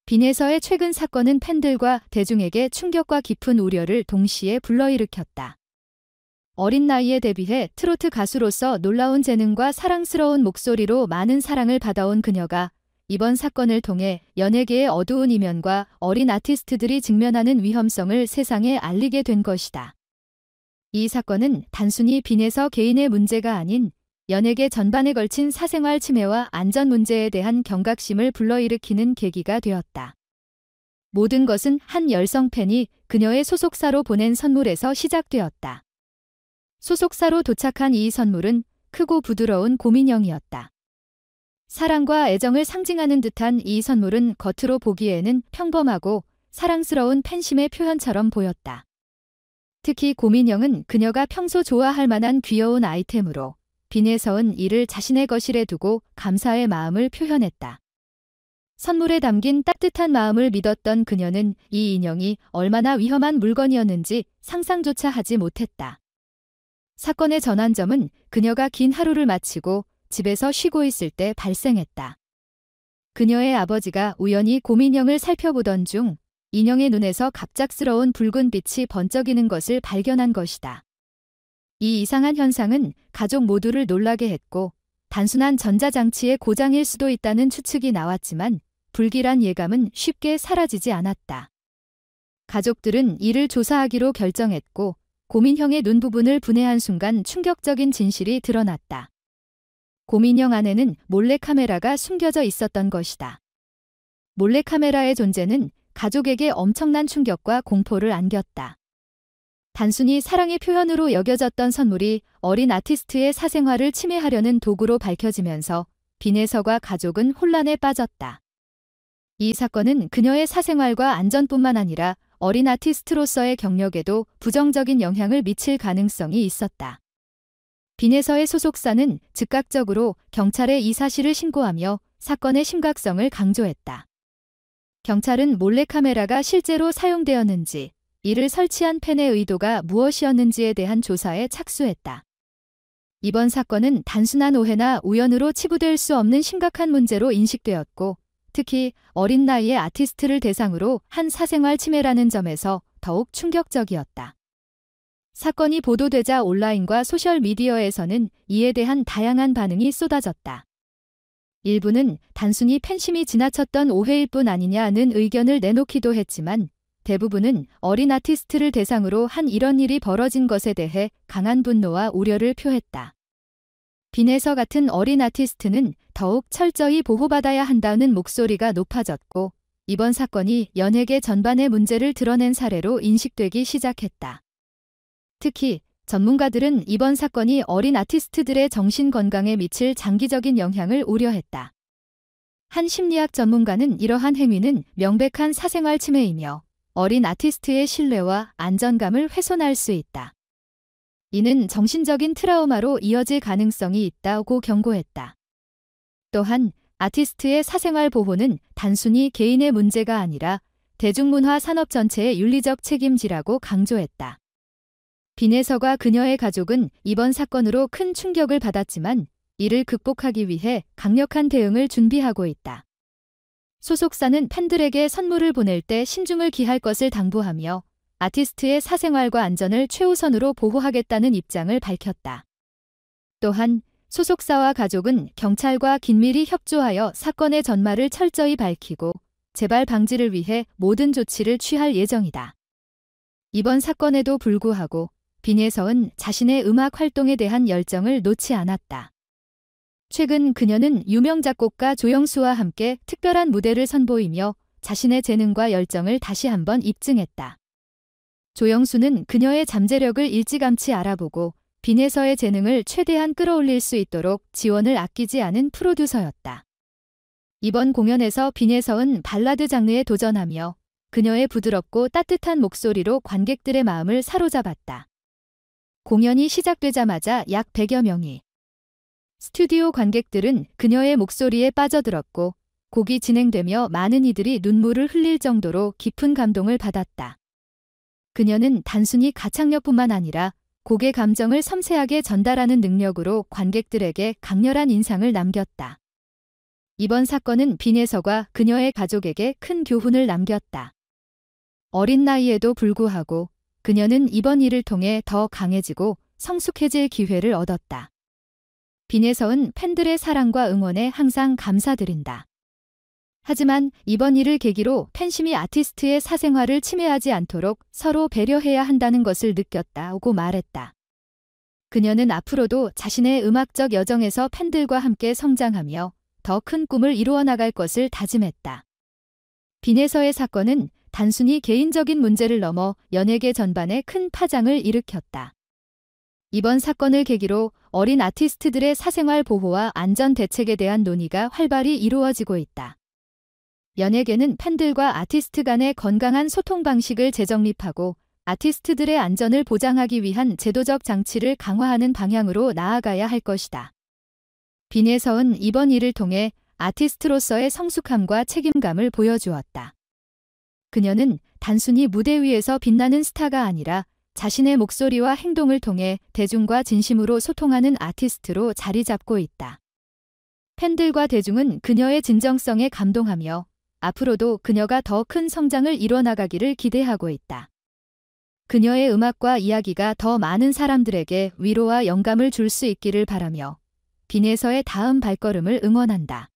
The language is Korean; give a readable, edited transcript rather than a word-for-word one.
빈에서의 최근 사건은 팬들과 대중에게 충격과 깊은 우려를 동시에 불러일으켰다. 어린 나이에 데뷔해 트로트 가수로서 놀라운 재능과 사랑스러운 목소리로 많은 사랑을 받아온 그녀가 이번 사건을 통해 연예계의 어두운 이면과 어린 아티스트들이 직면하는 위험성을 세상에 알리게 된 것이다. 이 사건은 단순히 빈에서 개인의 문제가 아닌 연예계 전반에 걸친 사생활 침해와 안전 문제에 대한 경각심을 불러일으키는 계기가 되었다. 모든 것은 한 열성 팬이 그녀의 소속사로 보낸 선물에서 시작되었다. 소속사로 도착한 이 선물은 크고 부드러운 곰인형이었다. 사랑과 애정을 상징하는 듯한 이 선물은 겉으로 보기에는 평범하고 사랑스러운 팬심의 표현처럼 보였다. 특히 곰인형은 그녀가 평소 좋아할 만한 귀여운 아이템으로 빈에서은 이를 자신의 거실에 두고 감사의 마음을 표현했다. 선물에 담긴 따뜻한 마음을 믿었던 그녀는 이 인형이 얼마나 위험한 물건이었는지 상상조차 하지 못했다. 사건의 전환점은 그녀가 긴 하루를 마치고 집에서 쉬고 있을 때 발생했다. 그녀의 아버지가 우연히 곰인형을 살펴보던 중 인형의 눈에서 갑작스러운 붉은 빛이 번쩍이는 것을 발견한 것이다. 이 이상한 현상은 가족 모두를 놀라게 했고 단순한 전자장치의 고장일 수도 있다는 추측이 나왔지만 불길한 예감은 쉽게 사라지지 않았다. 가족들은 이를 조사하기로 결정했고 곰인형의 눈 부분을 분해한 순간 충격적인 진실이 드러났다. 곰인형 안에는 몰래카메라가 숨겨져 있었던 것이다. 몰래카메라의 존재는 가족에게 엄청난 충격과 공포를 안겼다. 단순히 사랑의 표현으로 여겨졌던 선물이 어린 아티스트의 사생활을 침해하려는 도구로 밝혀지면서 빈에서와 가족은 혼란에 빠졌다. 이 사건은 그녀의 사생활과 안전뿐만 아니라 어린 아티스트로서의 경력에도 부정적인 영향을 미칠 가능성이 있었다. 빈에서의 소속사는 즉각적으로 경찰에 이 사실을 신고하며 사건의 심각성을 강조했다. 경찰은 몰래카메라가 실제로 사용되었는지, 이를 설치한 팬의 의도가 무엇이었는지에 대한 조사에 착수했다. 이번 사건은 단순한 오해나 우연으로 치부될 수 없는 심각한 문제로 인식되었고, 특히 어린 나이의 아티스트를 대상으로 한 사생활 침해라는 점에서 더욱 충격적이었다. 사건이 보도되자 온라인과 소셜미디어에서는 이에 대한 다양한 반응이 쏟아졌다. 일부는 단순히 팬심이 지나쳤던 오해일 뿐 아니냐는 의견을 내놓기도 했지만 대부분은 어린 아티스트를 대상으로 한 이런 일이 벌어진 것에 대해 강한 분노와 우려를 표했다. 빈에서 같은 어린 아티스트는 더욱 철저히 보호받아야 한다는 목소리가 높아졌고 이번 사건이 연예계 전반의 문제를 드러낸 사례로 인식되기 시작했다. 특히 전문가들은 이번 사건이 어린 아티스트들의 정신 건강에 미칠 장기적인 영향을 우려했다. 한 심리학 전문가는 이러한 행위는 명백한 사생활 침해이며 어린 아티스트의 신뢰와 안정감을 훼손할 수 있다. 이는 정신적인 트라우마로 이어질 가능성이 있다고 경고했다. 또한 아티스트의 사생활 보호는 단순히 개인의 문제가 아니라 대중문화 산업 전체의 윤리적 책임지라고 강조했다. 빈에서가 그녀의 가족은 이번 사건으로 큰 충격을 받았지만 이를 극복하기 위해 강력한 대응을 준비하고 있다. 소속사는 팬들에게 선물을 보낼 때 신중을 기할 것을 당부하며 아티스트의 사생활과 안전을 최우선으로 보호하겠다는 입장을 밝혔다. 또한 소속사와 가족은 경찰과 긴밀히 협조하여 사건의 전말을 철저히 밝히고 재발 방지를 위해 모든 조치를 취할 예정이다. 이번 사건에도 불구하고 빈에서은 자신의 음악 활동에 대한 열정을 놓지 않았다. 최근 그녀는 유명 작곡가 조영수와 함께 특별한 무대를 선보이며 자신의 재능과 열정을 다시 한번 입증했다. 조영수는 그녀의 잠재력을 일찌감치 알아보고 빈에서의 재능을 최대한 끌어올릴 수 있도록 지원을 아끼지 않은 프로듀서였다. 이번 공연에서 빈에서는 발라드 장르에 도전하며 그녀의 부드럽고 따뜻한 목소리로 관객들의 마음을 사로잡았다. 공연이 시작되자마자 약 100여 명이 스튜디오 관객들은 그녀의 목소리에 빠져들었고 곡이 진행되며 많은 이들이 눈물을 흘릴 정도로 깊은 감동을 받았다. 그녀는 단순히 가창력뿐만 아니라 곡의 감정을 섬세하게 전달하는 능력으로 관객들에게 강렬한 인상을 남겼다. 이번 사건은 빈에서가 그녀의 가족에게 큰 교훈을 남겼다. 어린 나이에도 불구하고 그녀는 이번 일을 통해 더 강해지고 성숙해질 기회를 얻었다. 빈에서은 팬들의 사랑과 응원에 항상 감사드린다. 하지만 이번 일을 계기로 팬심이 아티스트의 사생활을 침해하지 않도록 서로 배려해야 한다는 것을 느꼈다고 말했다. 그녀는 앞으로도 자신의 음악적 여정에서 팬들과 함께 성장하며 더 큰 꿈을 이루어 나갈 것을 다짐했다. 빈에서의 사건은 단순히 개인적인 문제를 넘어 연예계 전반에 큰 파장을 일으켰다. 이번 사건을 계기로 어린 아티스트들의 사생활 보호와 안전 대책에 대한 논의가 활발히 이루어지고 있다. 연예계는 팬들과 아티스트 간의 건강한 소통 방식을 재정립하고 아티스트들의 안전을 보장하기 위한 제도적 장치를 강화하는 방향으로 나아가야 할 것이다. 빈에서은 이번 일을 통해 아티스트로서의 성숙함과 책임감을 보여주었다. 그녀는 단순히 무대 위에서 빛나는 스타가 아니라 자신의 목소리와 행동을 통해 대중과 진심으로 소통하는 아티스트로 자리 잡고 있다. 팬들과 대중은 그녀의 진정성에 감동하며 앞으로도 그녀가 더 큰 성장을 이뤄나가기를 기대하고 있다. 그녀의 음악과 이야기가 더 많은 사람들에게 위로와 영감을 줄 수 있기를 바라며 빈에서의 다음 발걸음을 응원한다.